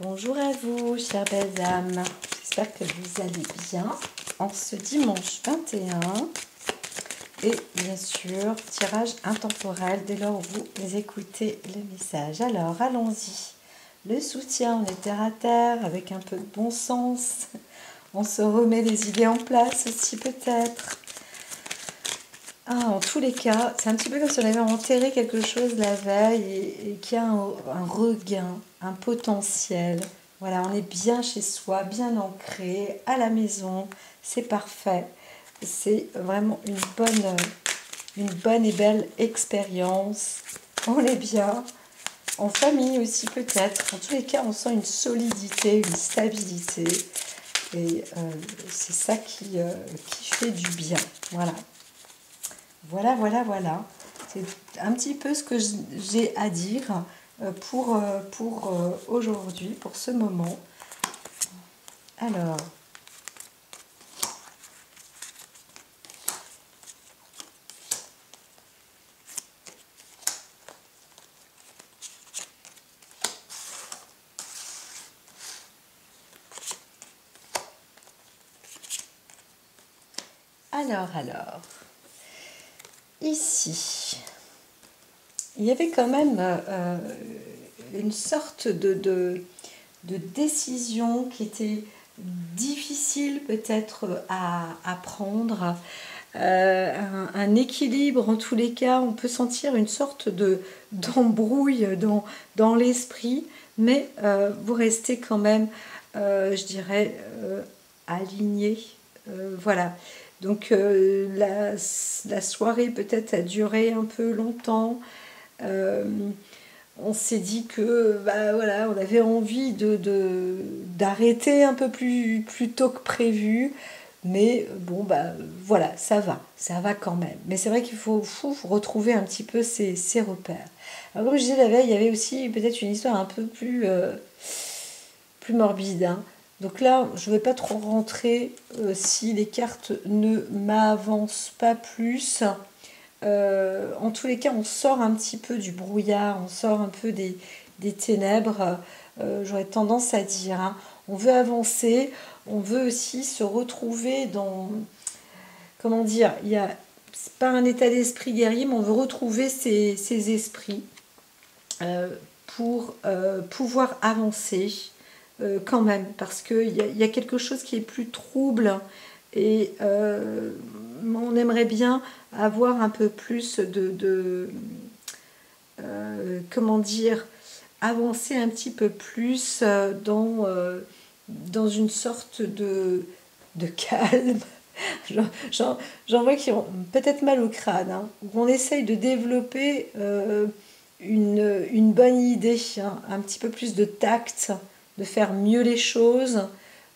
Bonjour à vous, chères belles âmes. J'espère que vous allez bien en ce dimanche 21. Et bien sûr, tirage intemporel dès lors où vous écoutez le message. Alors, allons-y. Le soutien, on est terre à terre avec un peu de bon sens. On se remet les idées en place aussi peut-être. En tous les cas, c'est un petit peu comme si on avait enterré quelque chose la veille et qu'il y a un regain, un potentiel. Voilà, on est bien chez soi, bien ancré, à la maison, c'est parfait. C'est vraiment une bonne et belle expérience. On est bien, en famille aussi peut-être. En tous les cas, on sent une solidité, une stabilité. Et c'est ça qui fait du bien. Voilà. Voilà. C'est un petit peu ce que j'ai à dire pour aujourd'hui, pour ce moment. Alors, ici, il y avait quand même une sorte de décision qui était difficile peut-être à prendre, un équilibre en tous les cas, on peut sentir une sorte d'embrouille dans l'esprit, mais vous restez quand même, je dirais, aligné. Voilà. Donc la soirée peut-être a duré un peu longtemps. On s'est dit que voilà, on avait envie d'arrêter un peu plus tôt que prévu. Mais bon, voilà, ça va quand même. Mais c'est vrai qu'il faut retrouver un petit peu ses repères. Alors, comme je disais la veille, il y avait aussi peut-être une histoire un peu plus morbide. Hein. Donc là, je ne vais pas trop rentrer si les cartes ne m'avancent pas plus. En tous les cas, on sort un petit peu du brouillard, on sort un peu des ténèbres. J'aurais tendance à dire, hein. On veut avancer, on veut aussi se retrouver dans, comment dire, c'est pas un état d'esprit guerrier, mais on veut retrouver ses esprits pour pouvoir avancer quand même, parce qu'il y a quelque chose qui est plus trouble et on aimerait bien avoir un peu plus comment dire, avancer un petit peu plus dans une sorte de calme. J'en vois qui ont peut-être mal au crâne, hein, où on essaye de développer une bonne idée, hein, un petit peu plus de tact, de faire mieux les choses,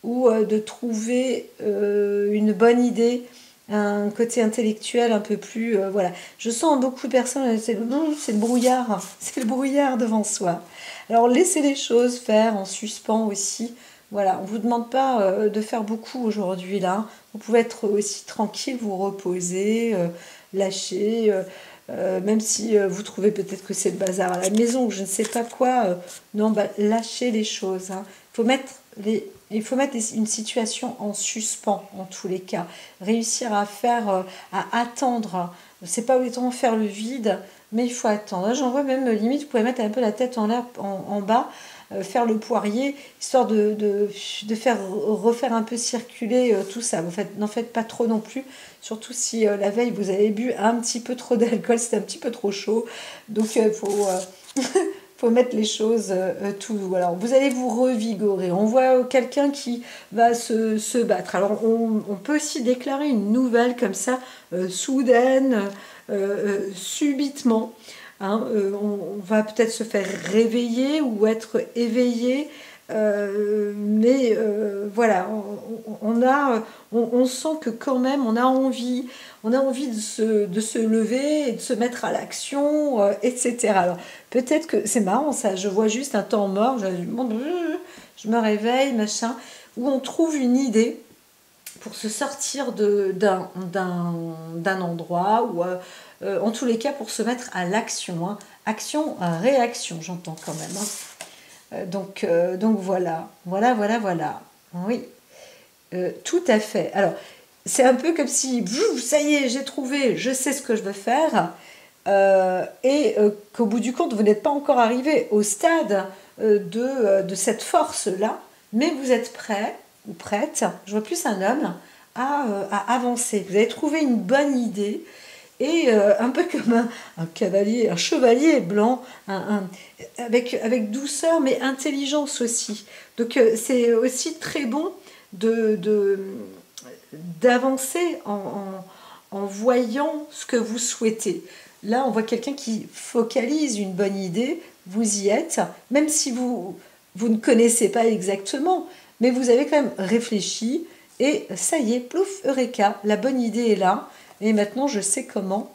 ou de trouver une bonne idée, un côté intellectuel un peu plus... voilà. Je sens beaucoup de personnes, c'est le brouillard, c'est le brouillard devant soi. Alors laissez les choses faire en suspens aussi. Voilà, on ne vous demande pas de faire beaucoup aujourd'hui là. Vous pouvez être aussi tranquille, vous reposer, lâcher, même si vous trouvez peut-être que c'est le bazar à la maison ou je ne sais pas quoi. Non, lâchez les choses. Hein. Il faut mettre une situation en suspens en tous les cas. Réussir à attendre. C'est pas autant faire le vide, mais il faut attendre. Là, j'en vois même limite, vous pouvez mettre un peu la tête en l'air en bas. Faire le poirier, histoire de refaire un peu circuler tout ça. N'en faites pas trop non plus, surtout si la veille vous avez bu un petit peu trop d'alcool, c'est un petit peu trop chaud. Donc il faut mettre les choses tout. Alors vous allez vous revigorer. On voit quelqu'un qui va se battre. Alors on peut aussi déclarer une nouvelle comme ça, soudaine, subitement. Hein, on va peut-être se faire réveiller ou être éveillé, mais voilà, on sent que quand même on a envie de se lever et de se mettre à l'action, etc. Alors peut-être que c'est marrant ça, je vois juste un temps mort, je me réveille, machin, où on trouve une idée pour se sortir d'un endroit ou en tous les cas pour se mettre à l'action. Hein. Action, réaction, j'entends quand même. Hein. Donc voilà, voilà. Oui, tout à fait. Alors, c'est un peu comme si, ça y est, j'ai trouvé, je sais ce que je veux faire, qu'au bout du compte, vous n'êtes pas encore arrivé au stade de cette force-là, mais vous êtes prêt ou prête, je vois plus un homme, à avancer. Vous avez trouvé une bonne idée, et un peu comme un cavalier, un chevalier blanc, avec douceur mais intelligence aussi. Donc c'est aussi très bon d'avancer en voyant ce que vous souhaitez. Là, on voit quelqu'un qui focalise une bonne idée, vous y êtes, même si vous ne connaissez pas exactement, mais vous avez quand même réfléchi, et ça y est, plouf, eureka, la bonne idée est là, et maintenant je sais comment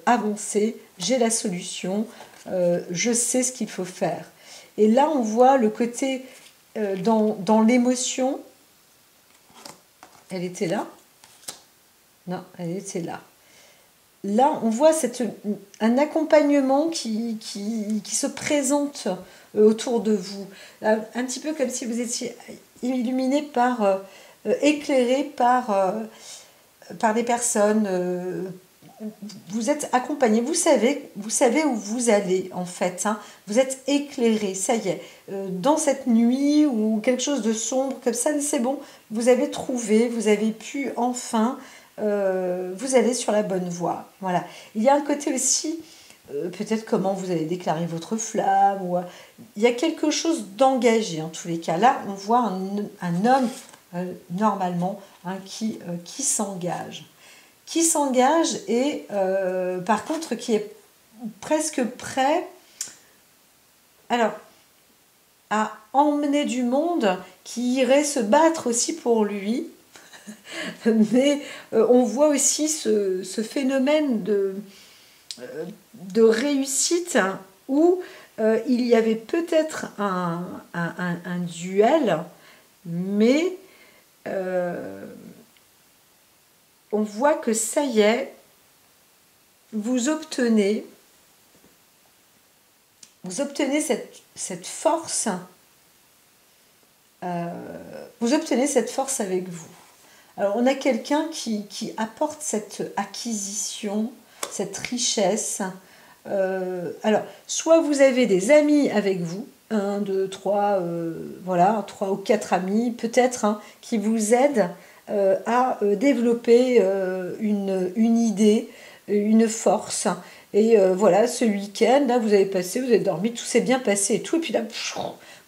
avancer, j'ai la solution, je sais ce qu'il faut faire. Et là, on voit le côté dans l'émotion. Elle était là? Non, elle était là. Là, on voit un accompagnement qui se présente autour de vous. Un petit peu comme si vous étiez illuminé éclairé par des personnes. Vous êtes accompagné, vous savez où vous allez en fait. Hein. Vous êtes éclairé, ça y est. Dans cette nuit ou quelque chose de sombre comme ça, c'est bon. Vous avez trouvé, vous avez pu enfin... vous allez sur la bonne voie. Voilà. Il y a un côté aussi, peut-être comment vous allez déclarer votre flamme. Il y a quelque chose d'engagé en tous les cas. Là, on voit un homme, normalement, hein, qui s'engage. Qui s'engage et, par contre, qui est presque prêt alors, à emmener du monde qui irait se battre aussi pour lui. Mais on voit aussi ce phénomène de réussite où il y avait peut-être un duel, mais on voit que ça y est, vous obtenez cette force, vous obtenez cette force avec vous. Alors, on a quelqu'un qui apporte cette acquisition, cette richesse. Alors, soit vous avez des amis avec vous, 1, 2, 3, voilà, 3 ou 4 amis, peut-être, hein, qui vous aident à développer une idée, une force. Et voilà, ce week-end, là, vous avez dormi, tout s'est bien passé et tout. Et puis là,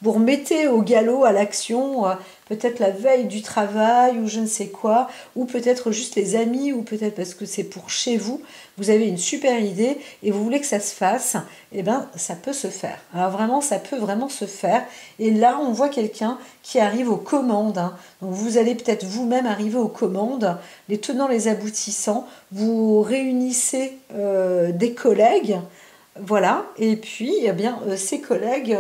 vous remettez au galop, à l'action, peut-être la veille du travail ou je ne sais quoi, ou peut-être juste les amis, ou peut-être parce que c'est pour chez vous, vous avez une super idée et vous voulez que ça se fasse, et bien ça peut se faire. Alors vraiment, ça peut vraiment se faire. Et là, on voit quelqu'un qui arrive aux commandes. Hein. Donc vous allez peut-être vous-même arriver aux commandes, les tenants, les aboutissants, vous réunissez des collègues, voilà, et puis eh bien, ces collègues...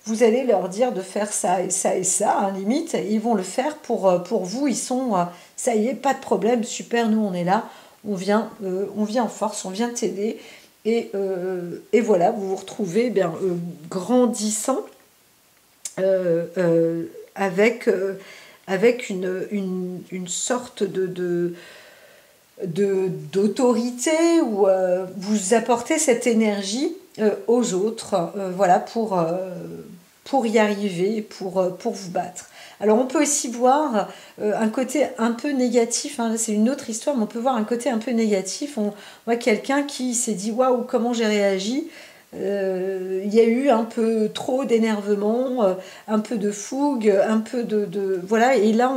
vous allez leur dire de faire ça et ça et ça, hein, limite, ils vont le faire pour vous, ils sont, ça y est, pas de problème, super, nous on est là, on vient en force, on vient t'aider, et voilà, vous vous retrouvez grandissant avec une sorte d'autorité où vous apportez cette énergie aux autres, voilà, pour y arriver, pour vous battre. Alors on peut aussi voir un côté un peu négatif, hein, c'est une autre histoire, mais on peut voir un côté un peu négatif. On voit quelqu'un qui s'est dit waouh, comment j'ai réagi. Il y a eu un peu trop d'énervement, un peu de fougue, un peu voilà, et là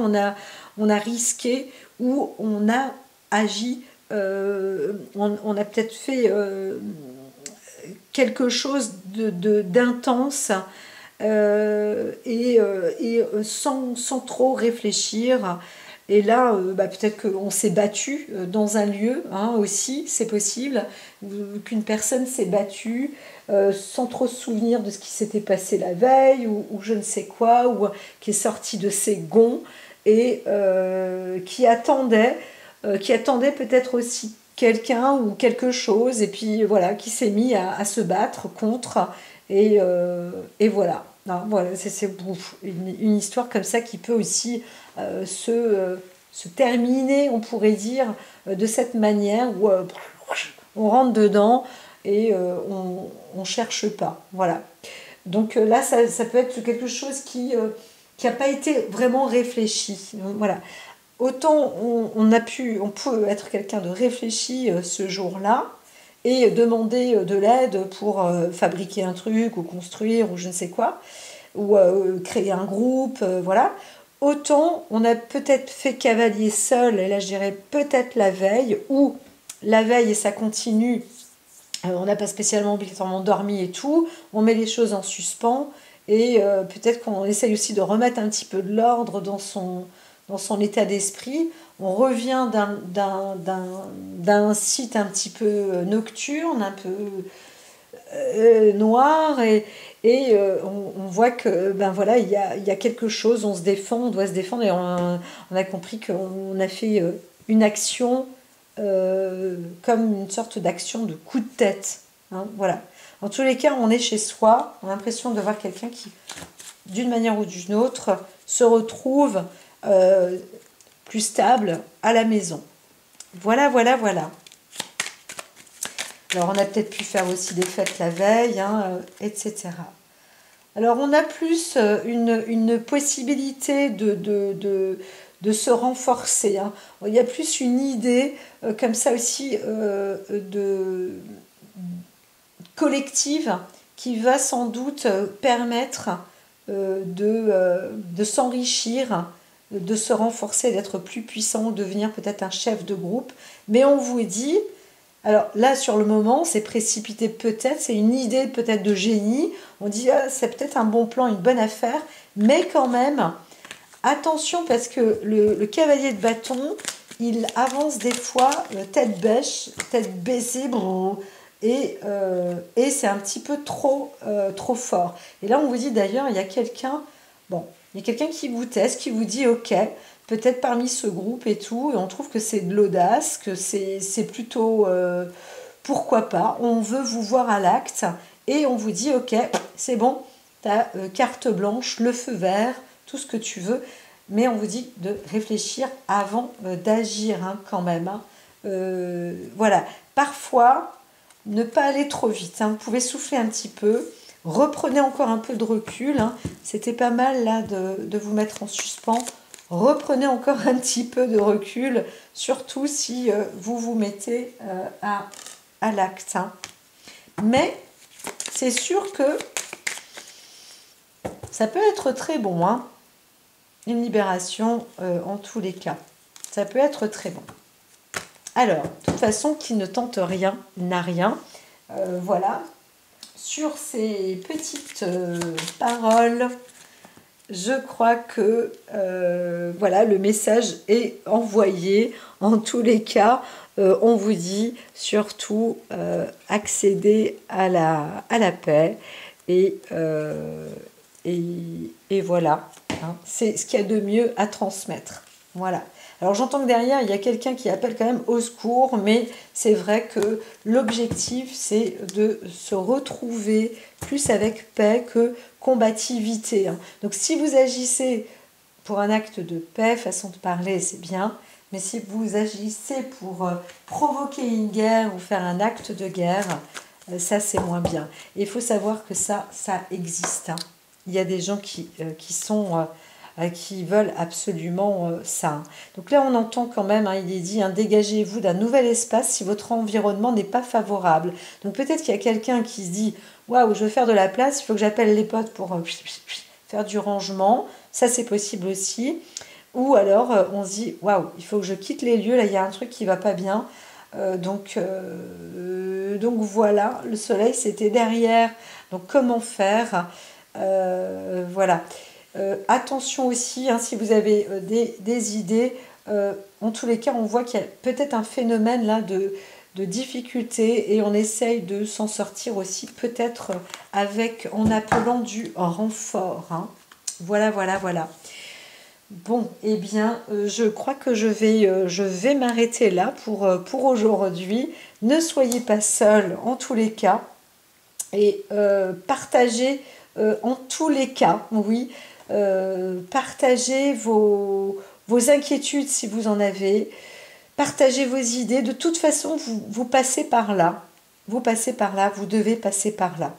on a risqué, ou on a agi, on a peut-être fait quelque chose d'intense, et sans trop réfléchir. Et là, peut-être qu'on s'est battu dans un lieu, hein, aussi, c'est possible, qu'une personne s'est battue sans trop se souvenir de ce qui s'était passé la veille, ou je ne sais quoi, ou qui est sorti de ses gonds, et qui attendait peut-être aussi quelqu'un ou quelque chose, et puis voilà, qui s'est mis à se battre contre, et voilà. Non, voilà, c'est une histoire comme ça qui peut aussi se terminer, on pourrait dire, de cette manière où on rentre dedans et on cherche pas. Voilà. Donc là, ça peut être quelque chose qui n'a pas été vraiment réfléchi. Voilà. Autant on peut être quelqu'un de réfléchi ce jour-là et demander de l'aide pour fabriquer un truc ou construire ou je ne sais quoi, ou créer un groupe, voilà. Autant on a peut-être fait cavalier seul, et là je dirais peut-être la veille, ou la veille et ça continue, on n'a pas spécialement obligatoirement dormi et tout, on met les choses en suspens, et peut-être qu'on essaye aussi de remettre un petit peu de l'ordre dans son état d'esprit. On revient d'un site un petit peu nocturne, un peu noir, on voit que ben voilà, il y a quelque chose, on se défend, on doit se défendre, et on a compris qu'on a fait une action comme une sorte d'action de coup de tête. Hein, voilà. En tous les cas, on est chez soi, on a l'impression de voir quelqu'un qui, d'une manière ou d'une autre, se retrouve euh, plus stable à la maison. Voilà, voilà, voilà. Alors, on a peut-être pu faire aussi des fêtes la veille, hein, etc. Alors, on a plus une possibilité de se renforcer. Hein. Il y a plus une idée, comme ça aussi, de collective qui va sans doute permettre de s'enrichir, de se renforcer, d'être plus puissant, de devenir peut-être un chef de groupe. Mais on vous dit, alors là sur le moment, c'est précipité peut-être, c'est une idée peut-être de génie, on dit ah, c'est peut-être un bon plan, une bonne affaire, mais quand même, attention parce que le cavalier de bâton, il avance des fois tête baissée, et c'est un petit peu trop fort. Et là, on vous dit d'ailleurs, il y a quelqu'un, bon, il y a quelqu'un qui vous teste, qui vous dit, ok, peut-être parmi ce groupe et tout, et on trouve que c'est de l'audace, que c'est plutôt, pourquoi pas, on veut vous voir à l'acte, et on vous dit, ok, c'est bon, tu as carte blanche, le feu vert, tout ce que tu veux, mais on vous dit de réfléchir avant d'agir hein, quand même. Hein. Voilà, parfois ne pas aller trop vite. Hein. Vous pouvez souffler un petit peu. Reprenez encore un peu de recul. Hein. C'était pas mal là de vous mettre en suspens. Reprenez encore un petit peu de recul, surtout si vous vous mettez à l'acte. Hein. Mais c'est sûr que ça peut être très bon. Hein. Une libération en tous les cas. Ça peut être très bon. Alors, de toute façon, qui ne tente rien n'a rien. Voilà. Sur ces petites paroles, je crois que voilà, le message est envoyé. En tous les cas, on vous dit surtout accéder à la paix. Et voilà. Hein, c'est ce qu'il y a de mieux à transmettre. Voilà. Alors j'entends que derrière, il y a quelqu'un qui appelle quand même au secours, mais c'est vrai que l'objectif, c'est de se retrouver plus avec paix que combativité. Hein. Donc si vous agissez pour un acte de paix, façon de parler, c'est bien, mais si vous agissez pour provoquer une guerre ou faire un acte de guerre, ça c'est moins bien. Et il faut savoir que ça existe. Hein. Il y a des gens qui veulent absolument ça. Donc là, on entend quand même, hein, il est dit, hein, dégagez-vous d'un nouvel espace si votre environnement n'est pas favorable. Donc peut-être qu'il y a quelqu'un qui se dit, waouh, je veux faire de la place, il faut que j'appelle les potes pour faire du rangement. Ça, c'est possible aussi. Ou alors, on se dit, waouh, il faut que je quitte les lieux, là, il y a un truc qui va pas bien. Donc voilà, le soleil, c'était derrière. Donc comment faire voilà. Attention aussi, hein, si vous avez des idées, en tous les cas, on voit qu'il y a peut-être un phénomène là de difficulté et on essaye de s'en sortir aussi peut-être en appelant du renfort. Hein. Voilà, voilà, voilà. Bon, eh bien, je crois que je vais m'arrêter là pour aujourd'hui. Ne soyez pas seuls en tous les cas et partagez en tous les cas, oui, partagez vos inquiétudes si vous en avez, partagez vos idées. De toute façon, vous passez par là. Vous passez par là, vous devez passer par là.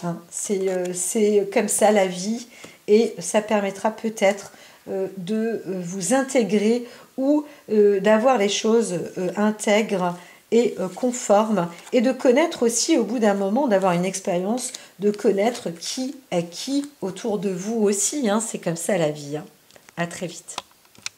Hein, c'est comme ça la vie, et ça permettra peut-être de vous intégrer ou d'avoir les choses intègres et conformes, et de connaître aussi au bout d'un moment, d'avoir une expérience, de connaître qui est qui autour de vous aussi. Hein, c'est comme ça la vie. Hein. À très vite.